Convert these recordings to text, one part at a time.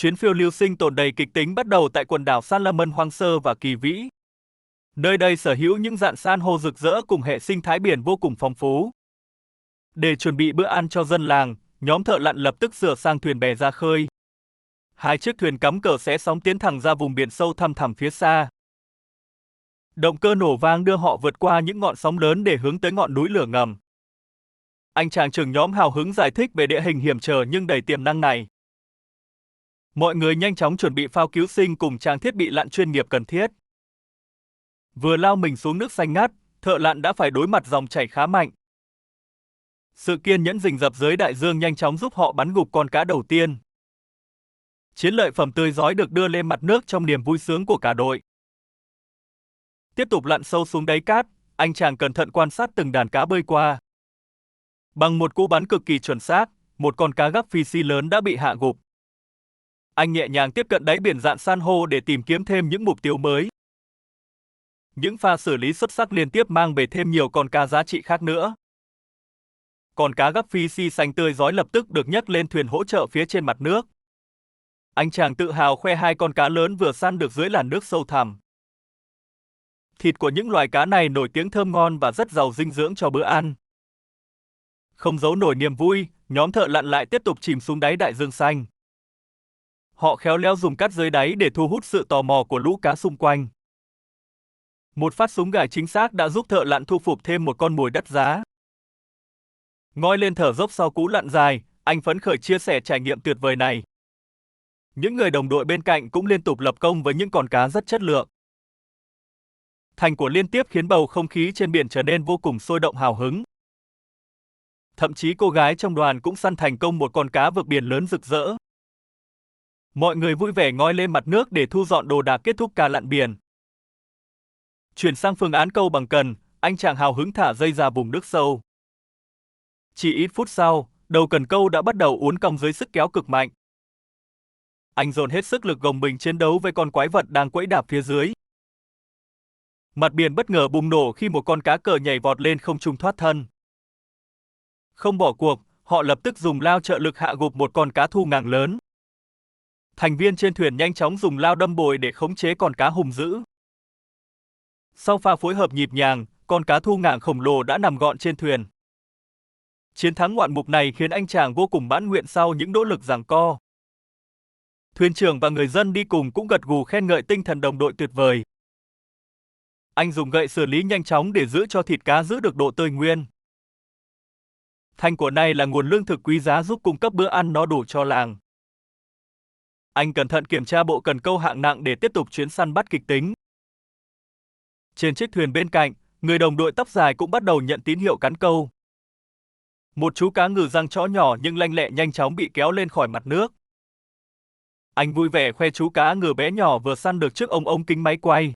Chuyến phiêu lưu sinh tồn đầy kịch tính bắt đầu tại quần đảo Salomon hoang sơ và kỳ vĩ. Nơi đây sở hữu những rạn san hô rực rỡ cùng hệ sinh thái biển vô cùng phong phú. Để chuẩn bị bữa ăn cho dân làng, nhóm thợ lặn lập tức sửa sang thuyền bè ra khơi. Hai chiếc thuyền cắm cờ xé sóng tiến thẳng ra vùng biển sâu thăm thẳm phía xa. Động cơ nổ vang đưa họ vượt qua những ngọn sóng lớn để hướng tới ngọn núi lửa ngầm. Anh chàng trưởng nhóm hào hứng giải thích về địa hình hiểm trở nhưng đầy tiềm năng này. Mọi người nhanh chóng chuẩn bị phao cứu sinh cùng trang thiết bị lặn chuyên nghiệp cần thiết. Vừa lao mình xuống nước xanh ngắt, thợ lặn đã phải đối mặt dòng chảy khá mạnh. Sự kiên nhẫn rình rập dưới đại dương nhanh chóng giúp họ bắn gục con cá đầu tiên. Chiến lợi phẩm tươi rói được đưa lên mặt nước trong niềm vui sướng của cả đội. Tiếp tục lặn sâu xuống đáy cát, anh chàng cẩn thận quan sát từng đàn cá bơi qua. Bằng một cú bắn cực kỳ chuẩn xác, một con cá gắp phi xi lớn đã bị hạ gục. Anh nhẹ nhàng tiếp cận đáy biển rạn san hô để tìm kiếm thêm những mục tiêu mới. Những pha xử lý xuất sắc liên tiếp mang về thêm nhiều con cá giá trị khác nữa. Con cá gắp phi xi xanh tươi rói lập tức được nhấc lên thuyền hỗ trợ phía trên mặt nước. Anh chàng tự hào khoe hai con cá lớn vừa săn được dưới làn nước sâu thẳm. Thịt của những loài cá này nổi tiếng thơm ngon và rất giàu dinh dưỡng cho bữa ăn. Không giấu nổi niềm vui, nhóm thợ lặn lại tiếp tục chìm xuống đáy đại dương xanh. Họ khéo léo dùng cát dưới đáy để thu hút sự tò mò của lũ cá xung quanh. Một phát súng gài chính xác đã giúp thợ lặn thu phục thêm một con mồi đắt giá. Ngoi lên thở dốc sau cú lặn dài, anh phấn khởi chia sẻ trải nghiệm tuyệt vời này. Những người đồng đội bên cạnh cũng liên tục lập công với những con cá rất chất lượng. Thành quả liên tiếp khiến bầu không khí trên biển trở nên vô cùng sôi động hào hứng. Thậm chí cô gái trong đoàn cũng săn thành công một con cá vượt biển lớn rực rỡ. Mọi người vui vẻ ngoi lên mặt nước để thu dọn đồ đạc kết thúc ca lặn biển. Chuyển sang phương án câu bằng cần, anh chàng hào hứng thả dây ra vùng nước sâu. Chỉ ít phút sau, đầu cần câu đã bắt đầu uốn cong dưới sức kéo cực mạnh. Anh dồn hết sức lực gồng mình chiến đấu với con quái vật đang quẫy đạp phía dưới. Mặt biển bất ngờ bùng nổ khi một con cá cờ nhảy vọt lên không trung thoát thân. Không bỏ cuộc, họ lập tức dùng lao trợ lực hạ gục một con cá thu ngàng lớn. Thành viên trên thuyền nhanh chóng dùng lao đâm bồi để khống chế con cá hung dữ. Sau pha phối hợp nhịp nhàng, con cá thu ngàng khổng lồ đã nằm gọn trên thuyền. Chiến thắng ngoạn mục này khiến anh chàng vô cùng mãn nguyện sau những nỗ lực giằng co. Thuyền trưởng và người dân đi cùng cũng gật gù khen ngợi tinh thần đồng đội tuyệt vời. Anh dùng gậy xử lý nhanh chóng để giữ cho thịt cá giữ được độ tươi nguyên. Thành quả này là nguồn lương thực quý giá giúp cung cấp bữa ăn no đủ cho làng. Anh cẩn thận kiểm tra bộ cần câu hạng nặng để tiếp tục chuyến săn bắt kịch tính. Trên chiếc thuyền bên cạnh, người đồng đội tóc dài cũng bắt đầu nhận tín hiệu cắn câu. Một chú cá ngừ răng chõ nhỏ nhưng lanh lẹ nhanh chóng bị kéo lên khỏi mặt nước. Anh vui vẻ khoe chú cá ngừ bé nhỏ vừa săn được trước ống kính máy quay.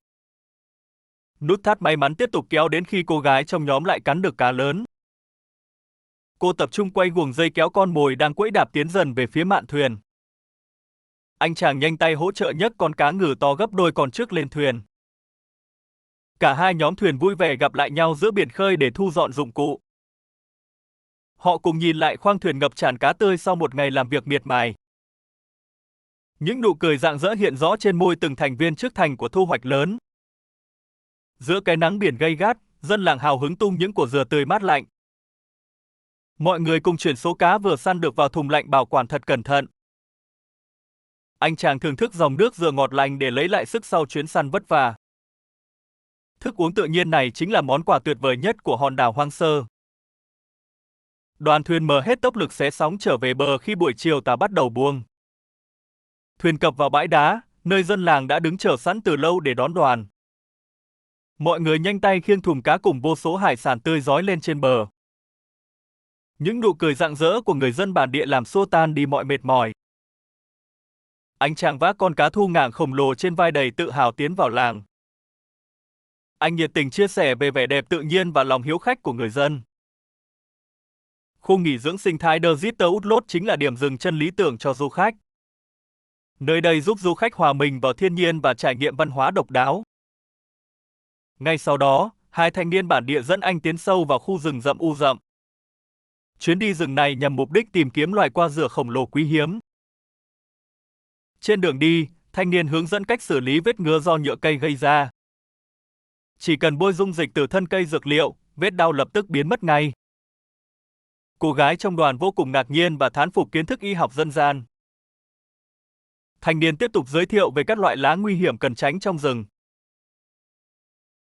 Nút thắt may mắn tiếp tục kéo đến khi cô gái trong nhóm lại cắn được cá lớn. Cô tập trung quay guồng dây kéo con mồi đang quẫy đạp tiến dần về phía mạn thuyền. Anh chàng nhanh tay hỗ trợ nhấc con cá ngừ to gấp đôi con trước lên thuyền. Cả hai nhóm thuyền vui vẻ gặp lại nhau giữa biển khơi để thu dọn dụng cụ. Họ cùng nhìn lại khoang thuyền ngập tràn cá tươi sau một ngày làm việc miệt mài. Những nụ cười rạng rỡ hiện rõ trên môi từng thành viên trước thành của thu hoạch lớn. Giữa cái nắng biển gay gắt, dân làng hào hứng tung những quả dừa tươi mát lạnh. Mọi người cùng chuyển số cá vừa săn được vào thùng lạnh bảo quản thật cẩn thận. Anh chàng thưởng thức dòng nước dừa ngọt lành để lấy lại sức sau chuyến săn vất vả. Thức uống tự nhiên này chính là món quà tuyệt vời nhất của hòn đảo hoang sơ. Đoàn thuyền mở hết tốc lực xé sóng trở về bờ khi buổi chiều tà bắt đầu buông. Thuyền cập vào bãi đá, nơi dân làng đã đứng chờ sẵn từ lâu để đón đoàn. Mọi người nhanh tay khiêng thùng cá cùng vô số hải sản tươi rói lên trên bờ. Những nụ cười rạng rỡ của người dân bản địa làm xua tan đi mọi mệt mỏi. Anh chàng vác con cá thu ngàng khổng lồ trên vai đầy tự hào tiến vào làng. Anh nhiệt tình chia sẻ về vẻ đẹp tự nhiên và lòng hiếu khách của người dân. Khu nghỉ dưỡng sinh thái The Zitter Utlot chính là điểm dừng chân lý tưởng cho du khách. Nơi đây giúp du khách hòa mình vào thiên nhiên và trải nghiệm văn hóa độc đáo. Ngay sau đó, hai thanh niên bản địa dẫn anh tiến sâu vào khu rừng rậm u rậm. Chuyến đi rừng này nhằm mục đích tìm kiếm loài qua dừa khổng lồ quý hiếm. Trên đường đi, thanh niên hướng dẫn cách xử lý vết ngứa do nhựa cây gây ra. Chỉ cần bôi dung dịch từ thân cây dược liệu, vết đau lập tức biến mất ngay. Cô gái trong đoàn vô cùng ngạc nhiên và thán phục kiến thức y học dân gian. Thanh niên tiếp tục giới thiệu về các loại lá nguy hiểm cần tránh trong rừng.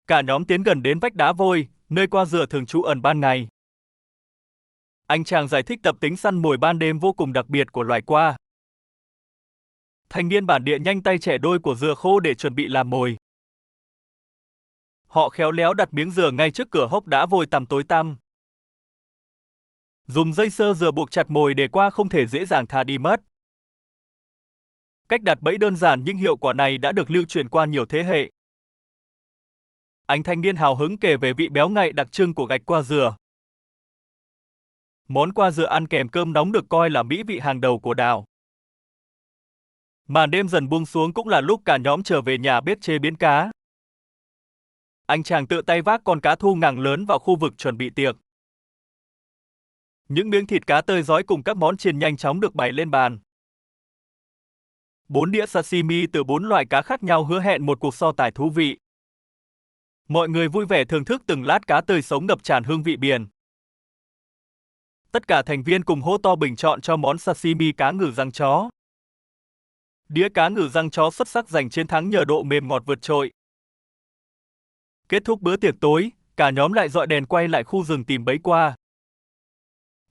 Cả nhóm tiến gần đến vách đá vôi, nơi qua dừa thường trú ẩn ban ngày. Anh chàng giải thích tập tính săn mồi ban đêm vô cùng đặc biệt của loài qua. Thanh niên bản địa nhanh tay chẻ đôi của dừa khô để chuẩn bị làm mồi. Họ khéo léo đặt miếng dừa ngay trước cửa hốc đá vôi tăm tối tăm. Dùng dây sơ dừa buộc chặt mồi để qua không thể dễ dàng thả đi mất. Cách đặt bẫy đơn giản nhưng hiệu quả này đã được lưu truyền qua nhiều thế hệ. Anh thanh niên hào hứng kể về vị béo ngậy đặc trưng của gạch qua dừa. Món qua dừa ăn kèm cơm nóng được coi là mỹ vị hàng đầu của đảo. Màn đêm dần buông xuống cũng là lúc cả nhóm trở về nhà bếp chế biến cá. Anh chàng tự tay vác con cá thu ngàng lớn vào khu vực chuẩn bị tiệc. Những miếng thịt cá tơi rói cùng các món chiên nhanh chóng được bày lên bàn. 4 đĩa sashimi từ 4 loại cá khác nhau hứa hẹn một cuộc so tài thú vị. Mọi người vui vẻ thưởng thức từng lát cá tươi sống ngập tràn hương vị biển. Tất cả thành viên cùng hô to bình chọn cho món sashimi cá ngừ răng chó. Đĩa cá ngừ răng chó xuất sắc giành chiến thắng nhờ độ mềm ngọt vượt trội. Kết thúc bữa tiệc tối, cả nhóm lại dọi đèn quay lại khu rừng tìm bẫy qua.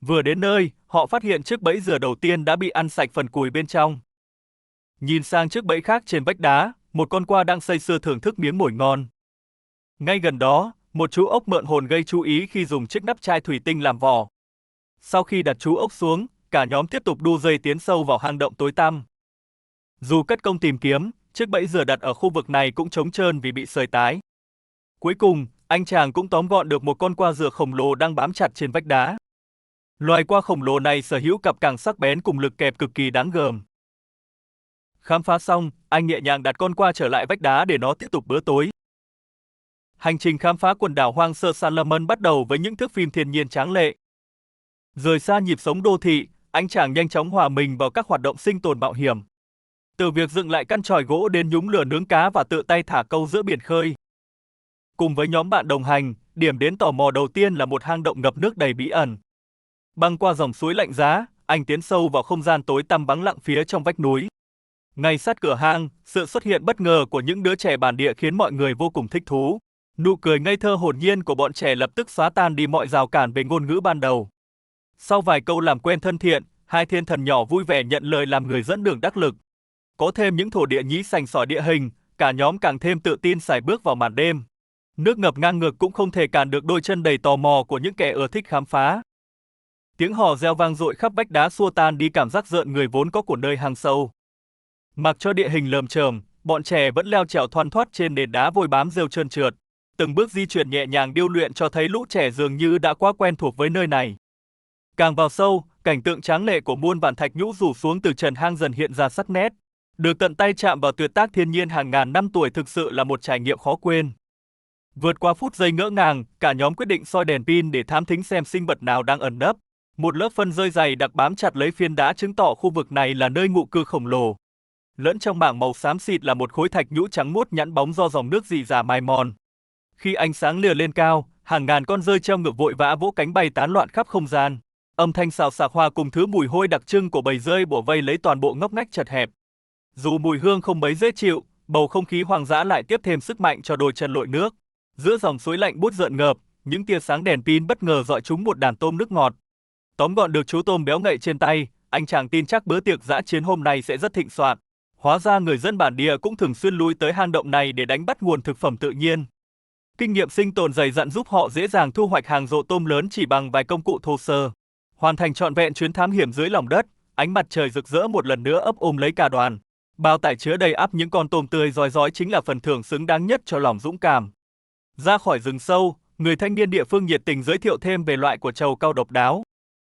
Vừa đến nơi, họ phát hiện chiếc bẫy dừa đầu tiên đã bị ăn sạch phần cùi bên trong. Nhìn sang chiếc bẫy khác trên vách đá, một con qua đang say sưa thưởng thức miếng mồi ngon. Ngay gần đó, một chú ốc mượn hồn gây chú ý khi dùng chiếc nắp chai thủy tinh làm vỏ. Sau khi đặt chú ốc xuống, cả nhóm tiếp tục đu dây tiến sâu vào hang động tối tăm. Dù cất công tìm kiếm, chiếc bẫy dừa đặt ở khu vực này cũng trống trơn vì bị sơi tái. Cuối cùng, anh chàng cũng tóm gọn được một con qua dừa khổng lồ đang bám chặt trên vách đá. Loài qua khổng lồ này sở hữu cặp càng sắc bén cùng lực kẹp cực kỳ đáng gờm. Khám phá xong, anh nhẹ nhàng đặt con qua trở lại vách đá để nó tiếp tục bữa tối. Hành trình khám phá quần đảo hoang sơ Salomon bắt đầu với những thước phim thiên nhiên tráng lệ. Rời xa nhịp sống đô thị, anh chàng nhanh chóng hòa mình vào các hoạt động sinh tồn mạo hiểm. Từ việc dựng lại căn chòi gỗ đến nhúng lửa nướng cá và tự tay thả câu giữa biển khơi. Cùng với nhóm bạn đồng hành, điểm đến tò mò đầu tiên là một hang động ngập nước đầy bí ẩn. Băng qua dòng suối lạnh giá, anh tiến sâu vào không gian tối tăm vắng lặng phía trong vách núi. Ngay sát cửa hang, sự xuất hiện bất ngờ của những đứa trẻ bản địa khiến mọi người vô cùng thích thú. Nụ cười ngây thơ hồn nhiên của bọn trẻ lập tức xóa tan đi mọi rào cản về ngôn ngữ ban đầu. Sau vài câu làm quen thân thiện, hai thiên thần nhỏ vui vẻ nhận lời làm người dẫn đường đắc lực. Có thêm những thổ địa nhí sành sỏi địa hình, cả nhóm càng thêm tự tin sải bước vào màn đêm. Nước ngập ngang ngực cũng không thể cản được đôi chân đầy tò mò của những kẻ ưa thích khám phá. Tiếng hò reo vang dội khắp vách đá xua tan đi cảm giác rợn người vốn có của nơi hang sâu. Mặc cho địa hình lởm chởm, bọn trẻ vẫn leo trèo thoăn thoắt trên nền đá vôi bám rêu trơn trượt. Từng bước di chuyển nhẹ nhàng điêu luyện cho thấy lũ trẻ dường như đã quá quen thuộc với nơi này. Càng vào sâu, cảnh tượng tráng lệ của muôn vàn thạch nhũ rủ xuống từ trần hang dần hiện ra sắc nét. Được tận tay chạm vào tuyệt tác thiên nhiên hàng ngàn năm tuổi thực sự là một trải nghiệm khó quên. Vượt qua phút giây ngỡ ngàng, cả nhóm quyết định soi đèn pin để thám thính xem sinh vật nào đang ẩn nấp. Một lớp phân rơi dày đặc bám chặt lấy phiến đá chứng tỏ khu vực này là nơi ngụ cư khổng lồ. Lẫn trong mảng màu xám xịt là một khối thạch nhũ trắng muốt nhẵn bóng do dòng nước rỉ rả mài mòn. Khi ánh sáng lìa lên cao, hàng ngàn con rơi treo ngược vội vã vỗ cánh bay tán loạn khắp không gian. Âm thanh xào xạc hòa cùng thứ mùi hôi đặc trưng của bầy rơi bủa vây lấy toàn bộ ngóc ngách chật hẹp. Dù mùi hương không mấy dễ chịu, bầu không khí hoang dã lại tiếp thêm sức mạnh cho đôi chân lội nước. Giữa dòng suối lạnh buốt rợn ngợp, những tia sáng đèn pin bất ngờ dọi trúng một đàn tôm nước ngọt. Tóm gọn được chú tôm béo ngậy trên tay, anh chàng tin chắc bữa tiệc dã chiến hôm nay sẽ rất thịnh soạn. Hóa ra người dân bản địa cũng thường xuyên lui tới hang động này để đánh bắt nguồn thực phẩm tự nhiên. Kinh nghiệm sinh tồn dày dặn giúp họ dễ dàng thu hoạch hàng rộ tôm lớn chỉ bằng vài công cụ thô sơ. Hoàn thành trọn vẹn chuyến thám hiểm dưới lòng đất, ánh mặt trời rực rỡ một lần nữa ấp ôm lấy cả đoàn. Bao tải chứa đầy ắp những con tôm tươi rói rói chính là phần thưởng xứng đáng nhất cho lòng dũng cảm. Ra khỏi rừng sâu, người thanh niên địa phương nhiệt tình giới thiệu thêm về loại của trầu cau độc đáo.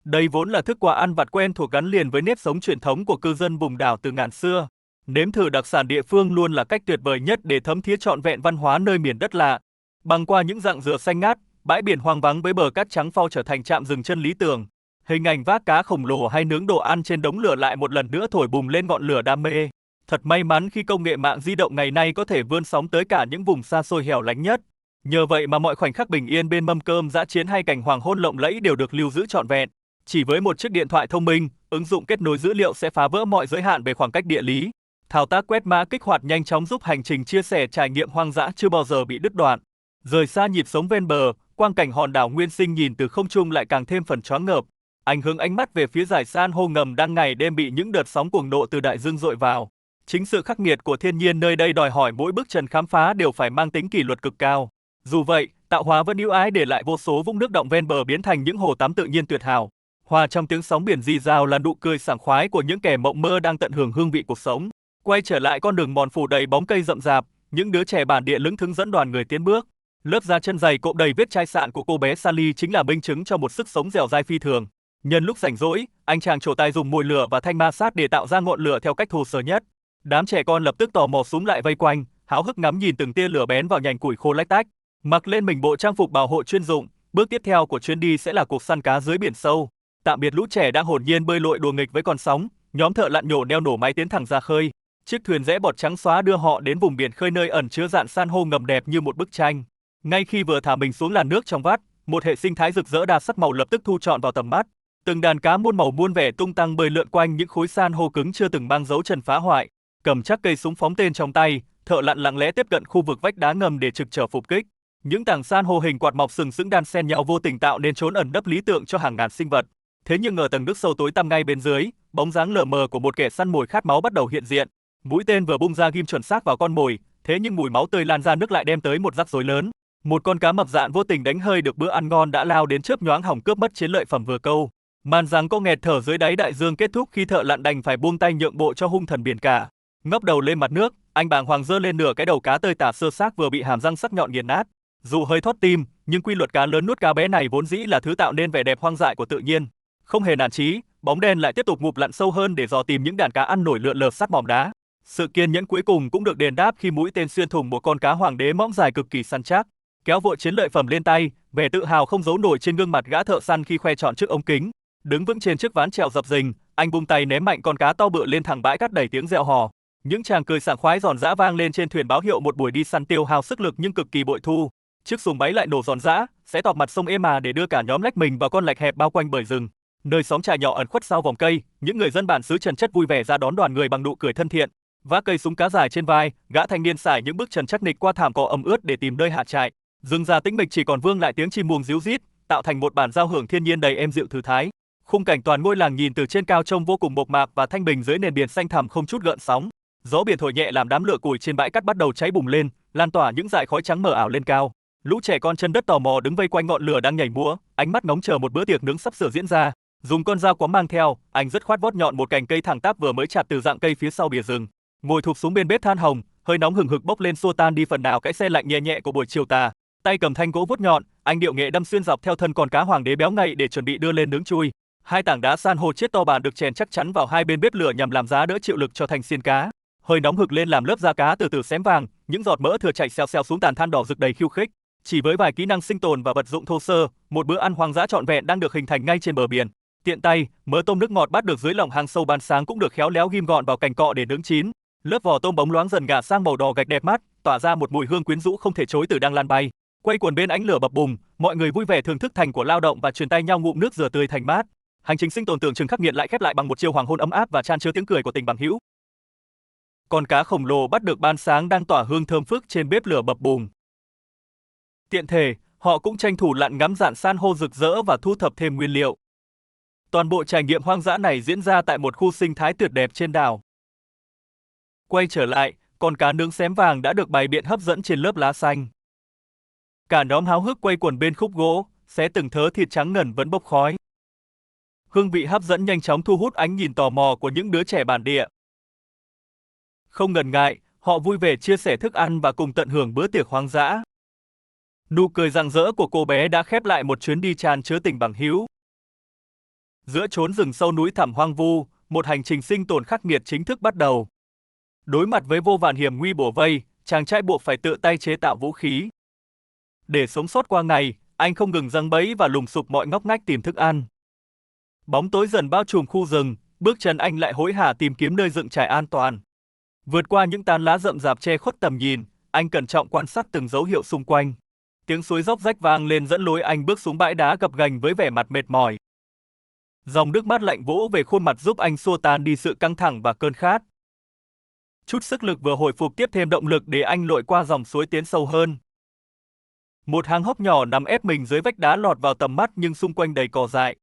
Đây vốn là thức quà ăn vặt quen thuộc gắn liền với nếp sống truyền thống của cư dân vùng đảo từ ngàn xưa. Nếm thử đặc sản địa phương luôn là cách tuyệt vời nhất để thấm thía trọn vẹn văn hóa nơi miền đất lạ. Băng qua những rặng dừa xanh ngát, bãi biển hoang vắng với bờ cát trắng phau trở thành trạm dừng chân lý tưởng. Hình ảnh vác cá khổng lồ hay nướng đồ ăn trên đống lửa lại một lần nữa thổi bùng lên ngọn lửa đam mê. Thật may mắn khi công nghệ mạng di động ngày nay có thể vươn sóng tới cả những vùng xa xôi hẻo lánh nhất. Nhờ vậy mà mọi khoảnh khắc bình yên bên mâm cơm dã chiến hay cảnh hoàng hôn lộng lẫy đều được lưu giữ trọn vẹn. Chỉ với một chiếc điện thoại thông minh, ứng dụng kết nối dữ liệu sẽ phá vỡ mọi giới hạn về khoảng cách địa lý. Thao tác quét mã kích hoạt nhanh chóng giúp hành trình chia sẻ trải nghiệm hoang dã chưa bao giờ bị đứt đoạn. Rời xa nhịp sống ven bờ, quang cảnh hòn đảo nguyên sinh nhìn từ không trung lại càng thêm phần choáng ngợp. Anh hướng ánh mắt về phía dải san hô ngầm đang ngày đêm bị những đợt sóng cuồng độ từ đại dương dội vào. Chính sự khắc nghiệt của thiên nhiên nơi đây đòi hỏi mỗi bước chân khám phá đều phải mang tính kỷ luật cực cao. Dù vậy, tạo hóa vẫn ưu ái để lại vô số vũng nước động ven bờ biến thành những hồ tắm tự nhiên tuyệt hảo. Hòa trong tiếng sóng biển rì rào là nụ cười sảng khoái của những kẻ mộng mơ đang tận hưởng hương vị cuộc sống. Quay trở lại con đường mòn phủ đầy bóng cây rậm rạp, những đứa trẻ bản địa lững thững dẫn đoàn người tiến bước. Lớp da chân dày cộm đầy vết chai sạn của cô bé Sally chính là minh chứng cho một sức sống dẻo dai phi thường. Nhân lúc rảnh rỗi, anh chàng trổ tài dùng mồi lửa và thanh ma sát để tạo ra ngọn lửa theo cách thô sơ nhất. Đám trẻ con lập tức tò mò súm lại vây quanh, háo hức ngắm nhìn từng tia lửa bén vào nhành củi khô lách tách. Mặc lên mình bộ trang phục bảo hộ chuyên dụng, bước tiếp theo của chuyến đi sẽ là cuộc săn cá dưới biển sâu. Tạm biệt lũ trẻ đang hồn nhiên bơi lội đùa nghịch với con sóng, nhóm thợ lặn nhổ neo nổ máy tiến thẳng ra khơi. Chiếc thuyền rẽ bọt trắng xóa đưa họ đến vùng biển khơi nơi ẩn chứa rạn san hô ngầm đẹp như một bức tranh. Ngay khi vừa thả mình xuống làn nước trong vắt, một hệ sinh thái rực rỡ đa sắc màu lập tức thu trọn vào tầm mắt. Từng đàn cá muôn màu muôn vẻ tung tăng bơi lượn quanh những khối san hô cứng chưa từng mang dấu chân phá hoại. Cầm chắc cây súng phóng tên trong tay, thợ lặn lặng lẽ tiếp cận khu vực vách đá ngầm để trực chờ phục kích. Những tảng san hô hình quạt mọc sừng sững đan xen nhau vô tình tạo nên chốn ẩn nấp lý tưởng cho hàng ngàn sinh vật. Thế nhưng ở tầng nước sâu tối tăm ngay bên dưới, bóng dáng lờ mờ của một kẻ săn mồi khát máu bắt đầu hiện diện. Mũi tên vừa bung ra ghim chuẩn xác vào con mồi, thế nhưng mùi máu tươi lan ra nước lại đem tới một rắc rối lớn. Một con cá mập dạn vô tình đánh hơi được bữa ăn ngon đã lao đến chớp nhoáng hỏng cướp mất chiến lợi phẩm vừa câu. Màn giằng co nghẹt thở dưới đáy đại dương kết thúc khi thợ lặn đành phải buông tay nhượng bộ cho hung thần biển cả. Ngóc đầu lên mặt nước, anh bàng hoàng giơ lên nửa cái đầu cá tơi tả sơ xác vừa bị hàm răng sắc nhọn nghiền nát. Dù hơi thót tim, nhưng quy luật cá lớn nuốt cá bé này vốn dĩ là thứ tạo nên vẻ đẹp hoang dại của tự nhiên. Không hề nản chí, bóng đen lại tiếp tục ngụp lặn sâu hơn để dò tìm những đàn cá ăn nổi lượn lờ sát mỏm đá. Sự kiên nhẫn cuối cùng cũng được đền đáp khi mũi tên xuyên thủng một con cá hoàng đế mõm dài cực kỳ săn chắc. Kéo vội chiến lợi phẩm lên tay, vẻ tự hào không giấu nổi trên gương mặt gã thợ săn khi khoe trọn trước ống kính. Đứng vững trên chiếc ván chèo dập dềnh, anh bung tay ném mạnh con cá to bự lên thẳng bãi cát đầy tiếng reo hò. Những tràng cười sảng khoái giòn giã vang lên trên thuyền báo hiệu một buổi đi săn tiêu hao sức lực nhưng cực kỳ bội thu. Chiếc xuồng máy lại nổ giòn giã, sẽ tọt mặt sông êm mà để đưa cả nhóm lách mình vào con lạch hẹp bao quanh bờ rừng. Nơi xóm trại nhỏ ẩn khuất sau vòng cây, những người dân bản xứ trần chất vui vẻ ra đón đoàn người bằng nụ cười thân thiện. Vác cây súng cá dài trên vai, gã thanh niên sải những bước chân chắc nịch qua thảm cỏ ẩm ướt để tìm nơi hạ trại. Rừng già tĩnh mịch chỉ còn vương lại tiếng chim muông ríu rít, tạo thành một bản giao hưởng thiên nhiên đầy êm dịu thư thái. Khung cảnh toàn ngôi làng nhìn từ trên cao trông vô cùng mộc mạc và thanh bình dưới nền biển xanh thẳm không chút gợn sóng. Gió biển thổi nhẹ làm đám lửa củi trên bãi cát bắt đầu cháy bùng lên, lan tỏa những dải khói trắng mờ ảo lên cao. Lũ trẻ con chân đất tò mò đứng vây quanh ngọn lửa đang nhảy múa, ánh mắt ngóng chờ một bữa tiệc nướng sắp sửa diễn ra. Dùng con dao quắm mang theo, anh dứt khoát vót nhọn một cành cây thẳng tắp vừa mới chặt từ rặng cây phía sau bìa rừng. Ngồi thụp xuống bên bếp than hồng, hơi nóng hừng hực bốc lên xua tan đi phần nào cái se lạnh nhẹ nhẹ của buổi chiều tà. Tay cầm thanh gỗ vuốt nhọn, anh điệu nghệ đâm xuyên dọc theo thân con cá hoàng đế béo ngậy để chuẩn bị đưa lên nướng chui. Hai tảng đá san hô chiết to bản được chèn chắc chắn vào hai bên bếp lửa nhằm làm giá đỡ chịu lực cho thanh xiên cá. Hơi nóng hực lên làm lớp da cá từ từ xém vàng, những giọt mỡ thừa chảy xèo xèo xuống tàn than đỏ rực đầy khiêu khích. Chỉ với vài kỹ năng sinh tồn và vật dụng thô sơ, một bữa ăn hoang dã trọn vẹn đang được hình thành ngay trên bờ biển. Tiện tay, mớ tôm nước ngọt bắt được dưới lòng hang sâu ban sáng cũng được khéo léo ghim gọn vào cành cọ để nướng chín. Lớp vỏ tôm bóng loáng dần ngả sang màu đỏ gạch đẹp mắt, tỏa ra một mùi hương quyến rũ không thể chối từ đang lan bay. Quây quần bên ánh lửa bập bùng, mọi người vui vẻ thưởng thức thành của lao động và truyền tay nhau ngụm nước dừa tươi thành mát. Hành trình sinh tồn tưởng chừng khắc nghiệt lại khép lại bằng một chiều hoàng hôn ấm áp và chan chứa tiếng cười của tình bằng hữu. Con cá khổng lồ bắt được ban sáng đang tỏa hương thơm phức trên bếp lửa bập bùng. Tiện thể, họ cũng tranh thủ lặn ngắm rạn san hô rực rỡ và thu thập thêm nguyên liệu. Toàn bộ trải nghiệm hoang dã này diễn ra tại một khu sinh thái tuyệt đẹp trên đảo. Quay trở lại, con cá nướng xém vàng đã được bày biện hấp dẫn trên lớp lá xanh. Cả nhóm háo hức quây quần bên khúc gỗ, xé từng thớ thịt trắng ngần vẫn bốc khói. Hương vị hấp dẫn nhanh chóng thu hút ánh nhìn tò mò của những đứa trẻ bản địa. Không ngần ngại, họ vui vẻ chia sẻ thức ăn và cùng tận hưởng bữa tiệc hoang dã. Nụ cười rạng rỡ của cô bé đã khép lại một chuyến đi chan chứa tình bằng hữu. Giữa chốn rừng sâu núi thẳm hoang vu, một hành trình sinh tồn khắc nghiệt chính thức bắt đầu. Đối mặt với vô vàn hiểm nguy bủa vây, chàng trai buộc phải tự tay chế tạo vũ khí. Để sống sót qua ngày, anh không ngừng giăng bẫy và lùng sục mọi ngóc ngách tìm thức ăn. Bóng tối dần bao trùm khu rừng, bước chân anh lại hối hả tìm kiếm nơi dựng trại an toàn. Vượt qua những tán lá rậm rạp che khuất tầm nhìn, anh cẩn trọng quan sát từng dấu hiệu xung quanh. Tiếng suối róc rách vang lên dẫn lối anh bước xuống bãi đá gập ghềnh với vẻ mặt mệt mỏi. Dòng nước mát lạnh vỗ về khuôn mặt giúp anh xua tan đi sự căng thẳng và cơn khát. Chút sức lực vừa hồi phục tiếp thêm động lực để anh lội qua dòng suối tiến sâu hơn. Một hang hốc nhỏ nằm ép mình dưới vách đá lọt vào tầm mắt nhưng xung quanh đầy cỏ dại.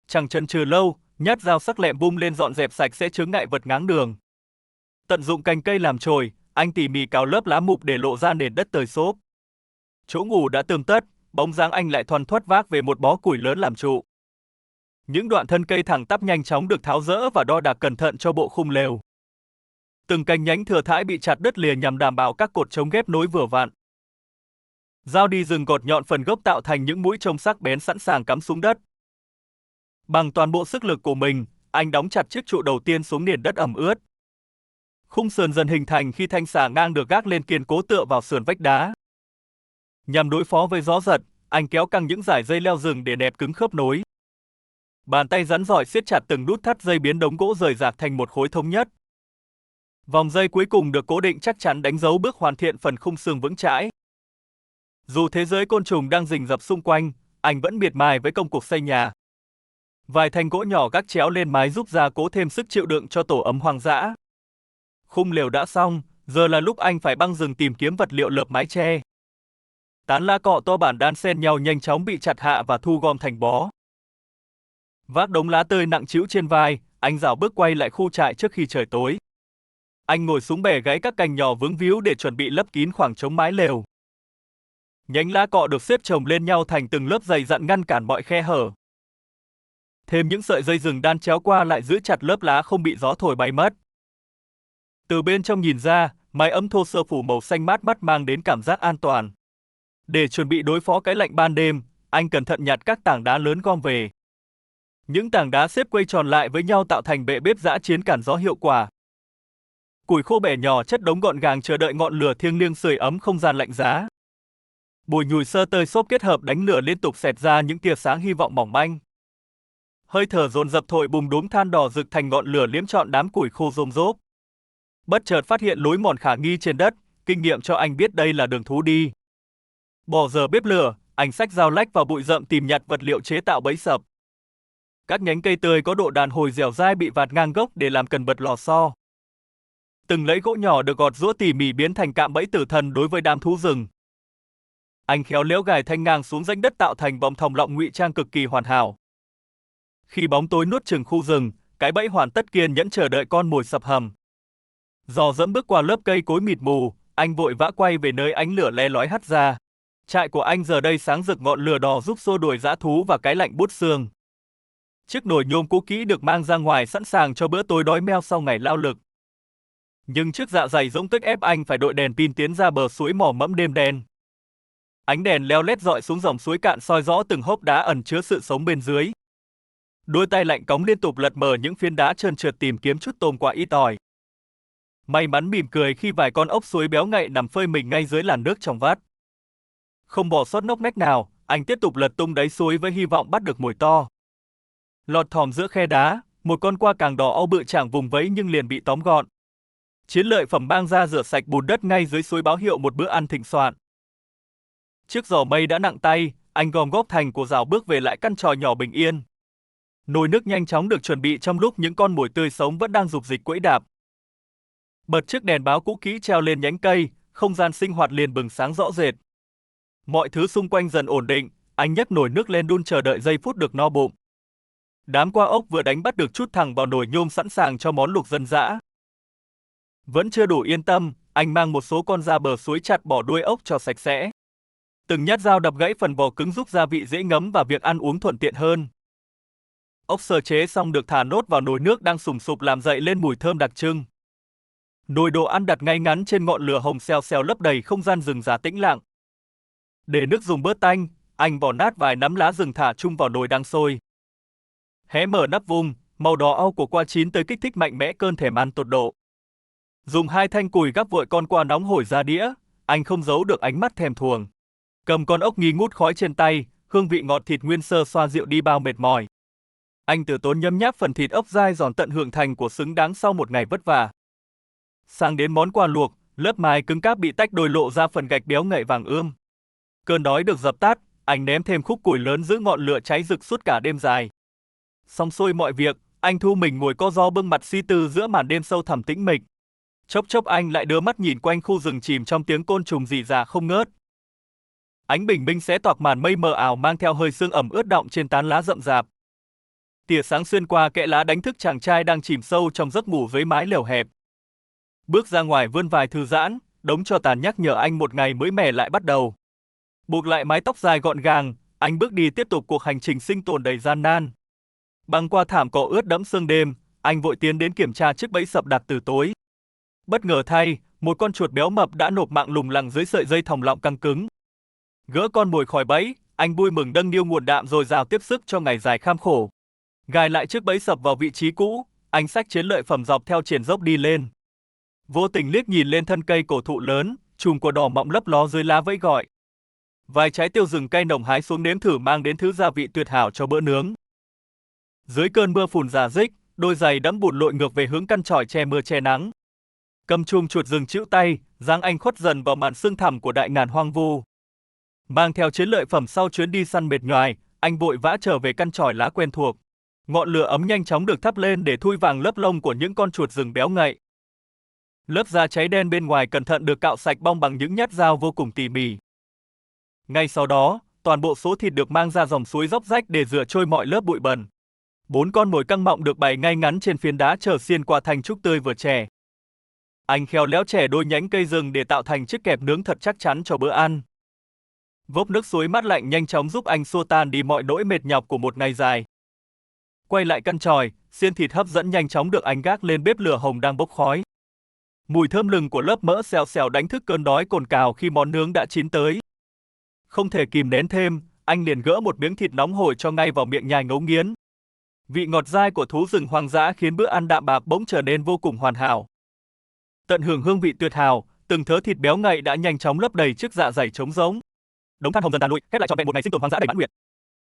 Chẳng chần chừ lâu, nhát dao sắc lẹm vung lên dọn dẹp sạch sẽ chướng ngại vật ngáng đường. Tận dụng cành cây làm chồi, anh tỉ mỉ cào lớp lá mục để lộ ra nền đất tơi xốp. Chỗ ngủ đã tươm tất, bóng dáng anh lại thoăn thoắt vác về một bó củi lớn làm trụ. Những đoạn thân cây thẳng tắp nhanh chóng được tháo dỡ và đo đạc cẩn thận cho bộ khung lều. Từng cành nhánh thừa thãi bị chặt đứt lìa nhằm đảm bảo các cột chống ghép nối vừa vặn. Dao đi rừng gọt nhọn phần gốc tạo thành những mũi chông sắc bén sẵn sàng cắm xuống đất. Bằng toàn bộ sức lực của mình, anh đóng chặt chiếc trụ đầu tiên xuống nền đất ẩm ướt. Khung sườn dần hình thành khi thanh xà ngang được gác lên kiên cố tựa vào sườn vách đá. Nhằm đối phó với gió giật, anh kéo căng những dải dây leo rừng để nẹp cứng khớp nối. Bàn tay rắn rỏi siết chặt từng nút thắt dây biến đống gỗ rời rạc thành một khối thống nhất. Vòng dây cuối cùng được cố định chắc chắn đánh dấu bước hoàn thiện phần khung xương vững chãi. Dù thế giới côn trùng đang rình rập xung quanh, anh vẫn miệt mài với công cuộc xây nhà. Vài thanh gỗ nhỏ gác chéo lên mái giúp gia cố thêm sức chịu đựng cho tổ ấm hoang dã. Khung lều đã xong, giờ là lúc anh phải băng rừng tìm kiếm vật liệu lợp mái che. Tán lá cọ to bản đan xen nhau nhanh chóng bị chặt hạ và thu gom thành bó. Vác đống lá tơi nặng trĩu trên vai, anh rảo bước quay lại khu trại trước khi trời tối. Anh ngồi xuống bẻ gãy các cành nhỏ vướng víu để chuẩn bị lấp kín khoảng trống mái lều. Nhánh lá cọ được xếp chồng lên nhau thành từng lớp dày dặn ngăn cản mọi khe hở. Thêm những sợi dây rừng đan chéo qua lại giữ chặt lớp lá không bị gió thổi bay mất. Từ bên trong nhìn ra, mái ấm thô sơ phủ màu xanh mát mắt mang đến cảm giác an toàn. Để chuẩn bị đối phó cái lạnh ban đêm, anh cẩn thận nhặt các tảng đá lớn gom về. Những tảng đá xếp quây tròn lại với nhau tạo thành bệ bếp dã chiến cản gió hiệu quả. Củi khô bẻ nhỏ chất đống gọn gàng chờ đợi ngọn lửa thiêng liêng sưởi ấm không gian lạnh giá. Bùi nhùi sơ tơi xốp kết hợp đánh lửa liên tục xẹt ra những tia sáng hy vọng mỏng manh. Hơi thở dồn dập thổi bùng đốm than đỏ rực thành ngọn lửa liếm trọn đám củi khô rôm rốp. Bất chợt phát hiện lối mòn khả nghi trên đất, kinh nghiệm cho anh biết đây là đường thú đi. Bỏ giờ bếp lửa, anh xách dao lách vào bụi rậm tìm nhặt vật liệu chế tạo bẫy sập. Các nhánh cây tươi có độ đàn hồi dẻo dai bị vạt ngang gốc để làm cần bật lò xo. Từng lẫy gỗ nhỏ được gọt giũa tỉ mỉ biến thành cạm bẫy tử thần đối với đám thú rừng. Anh khéo léo gài thanh ngang xuống rãnh đất tạo thành vòng thòng lọng ngụy trang cực kỳ hoàn hảo. Khi bóng tối nuốt chửng khu rừng, cái bẫy hoàn tất kiên nhẫn chờ đợi con mồi sập hầm. Dò dẫm bước qua lớp cây cối mịt mù, anh vội vã quay về nơi ánh lửa le lói hắt ra. Trại của anh giờ đây sáng rực ngọn lửa đỏ giúp xua đuổi dã thú và cái lạnh buốt xương. Chiếc nồi nhôm cũ kỹ được mang ra ngoài sẵn sàng cho bữa tối đói meo sau ngày lao lực. Nhưng chiếc dạ dày dũng tức ép anh phải đội đèn pin tiến ra bờ suối mò mẫm đêm đen. Ánh đèn leo lét dọi xuống dòng suối cạn soi rõ từng hốc đá ẩn chứa sự sống bên dưới. Đôi tay lạnh cóng liên tục lật mở những phiến đá trơn trượt tìm kiếm chút tôm quả ít ỏi. May mắn mỉm cười khi vài con ốc suối béo ngậy nằm phơi mình ngay dưới làn nước trong vắt. Không bỏ sót nốc nách nào, anh tiếp tục lật tung đáy suối với hy vọng bắt được mồi to. Lọt thỏm giữa khe đá, một con qua càng đỏ au bự chảng vùng vẫy nhưng liền bị tóm gọn. Chiến lợi phẩm mang ra rửa sạch bùn đất ngay dưới suối báo hiệu một bữa ăn thịnh soạn. Chiếc giỏ mây đã nặng tay, anh gom góp thành của rào bước về lại căn tròi nhỏ bình yên. Nồi nước nhanh chóng được chuẩn bị trong lúc những con mồi tươi sống vẫn đang rục dịch quẫy đạp. Bật chiếc đèn báo cũ kỹ treo lên nhánh cây, không gian sinh hoạt liền bừng sáng rõ rệt. Mọi thứ xung quanh dần ổn định, anh nhấc nồi nước lên đun chờ đợi giây phút được no bụng. Đám qua ốc vừa đánh bắt được chút thẳng vào nồi nhôm sẵn sàng cho món luộc dân dã. Vẫn chưa đủ yên tâm, anh mang một số con ra bờ suối chặt bỏ đuôi ốc cho sạch sẽ. Từng nhát dao đập gãy phần vỏ cứng giúp gia vị dễ ngấm và việc ăn uống thuận tiện hơn. Ốc sơ chế xong được thả nốt vào nồi nước đang sùng sục làm dậy lên mùi thơm đặc trưng. Nồi đồ ăn đặt ngay ngắn trên ngọn lửa hồng xèo xèo lấp đầy không gian rừng già tĩnh lặng. Để nước dùng bớt tanh, anh vò nát vài nắm lá rừng thả chung vào nồi đang sôi. Hé mở nắp vung, màu đỏ au của qua chín tới kích thích mạnh mẽ cơn thèm ăn tột độ. Dùng 2 thanh cùi gắp vội con qua nóng hổi ra đĩa, anh không giấu được ánh mắt thèm thuồng. Cầm con ốc nghi ngút khói trên tay, hương vị ngọt thịt nguyên sơ xoa dịu đi bao mệt mỏi. Anh từ tốn nhấm nháp phần thịt ốc dai giòn tận hưởng thành của xứng đáng sau một ngày vất vả. Sang đến món quà luộc, lớp mái cứng cáp bị tách đôi lộ ra phần gạch béo ngậy vàng ươm. Cơn đói được dập tắt, anh ném thêm khúc củi lớn giữ ngọn lửa cháy rực suốt cả đêm dài. Xong xuôi mọi việc, anh thu mình ngồi co ro bưng mặt suy tư giữa màn đêm sâu thẳm tĩnh mịch. Chốc chốc anh lại đưa mắt nhìn quanh khu rừng chìm trong tiếng côn trùng rỉ rả không ngớt. Ánh bình minh xé toạc màn mây mờ ảo mang theo hơi sương ẩm ướt đọng trên tán lá rậm rạp. Tia sáng xuyên qua kẽ lá đánh thức chàng trai đang chìm sâu trong giấc ngủ dưới mái lều hẹp. Bước ra ngoài vươn vai thư giãn, đống tro tàn nhắc nhở anh một ngày mới mẻ lại bắt đầu. Buộc lại mái tóc dài gọn gàng, anh bước đi tiếp tục cuộc hành trình sinh tồn đầy gian nan. Băng qua thảm cỏ ướt đẫm sương đêm, anh vội tiến đến kiểm tra chiếc bẫy sập đặt từ tối. Bất ngờ thay, một con chuột béo mập đã nộp mạng lùng lẳng dưới sợi dây thòng lọng căng cứng. Gỡ con mồi khỏi bẫy, anh vui mừng dâng niu nguồn đạm dồi dào tiếp sức cho ngày dài kham khổ. Gài lại chiếc bẫy sập vào vị trí cũ, anh xách chiến lợi phẩm dọc theo triển dốc đi lên. Vô tình liếc nhìn lên thân cây cổ thụ lớn, chùm quả đỏ mọng lấp ló dưới lá vẫy gọi. Vài trái tiêu rừng cay nồng hái xuống nếm thử mang đến thứ gia vị tuyệt hảo cho bữa nướng. Dưới cơn mưa phùn rả rích, đôi giày đẫm bùn lội ngược về hướng căn chòi che mưa che nắng. Cầm chùm chuột rừng chĩu tay, dáng anh khuất dần vào màn sương thẳm của đại ngàn hoang vu. Mang theo chiến lợi phẩm sau chuyến đi săn mệt nhoài, anh vội vã trở về căn chòi lá quen thuộc. Ngọn lửa ấm nhanh chóng được thắp lên để thui vàng lớp lông của những con chuột rừng béo ngậy. Lớp da cháy đen bên ngoài cẩn thận được cạo sạch bong bằng những nhát dao vô cùng tỉ mỉ. Ngay sau đó, toàn bộ số thịt được mang ra dòng suối róc rách để rửa trôi mọi lớp bụi bẩn. 4 con mồi căng mọng được bày ngay ngắn trên phiến đá chờ xiên qua thanh trúc tươi vừa chẻ. Anh khéo léo chẻ đôi nhánh cây rừng để tạo thành chiếc kẹp nướng thật chắc chắn cho bữa ăn. Vốc nước suối mát lạnh nhanh chóng giúp anh xua tan đi mọi nỗi mệt nhọc của một ngày dài. Quay lại căn chòi, xiên thịt hấp dẫn nhanh chóng được anh gác lên bếp lửa hồng đang bốc khói. Mùi thơm lừng của lớp mỡ xèo xèo đánh thức cơn đói cồn cào khi món nướng đã chín tới. Không thể kìm nén thêm, anh liền gỡ một miếng thịt nóng hổi cho ngay vào miệng nhai ngấu nghiến. Vị ngọt dai của thú rừng hoang dã khiến bữa ăn đạm bạc bỗng trở nên vô cùng hoàn hảo. Tận hưởng hương vị tuyệt hảo, từng thớ thịt béo ngậy đã nhanh chóng lấp đầy chiếc dạ dày trống rỗng. Đống than hồng dần tàn lụi, khép lại trọn vẹn một ngày sinh tồn hoang dã đầy mãn nguyện.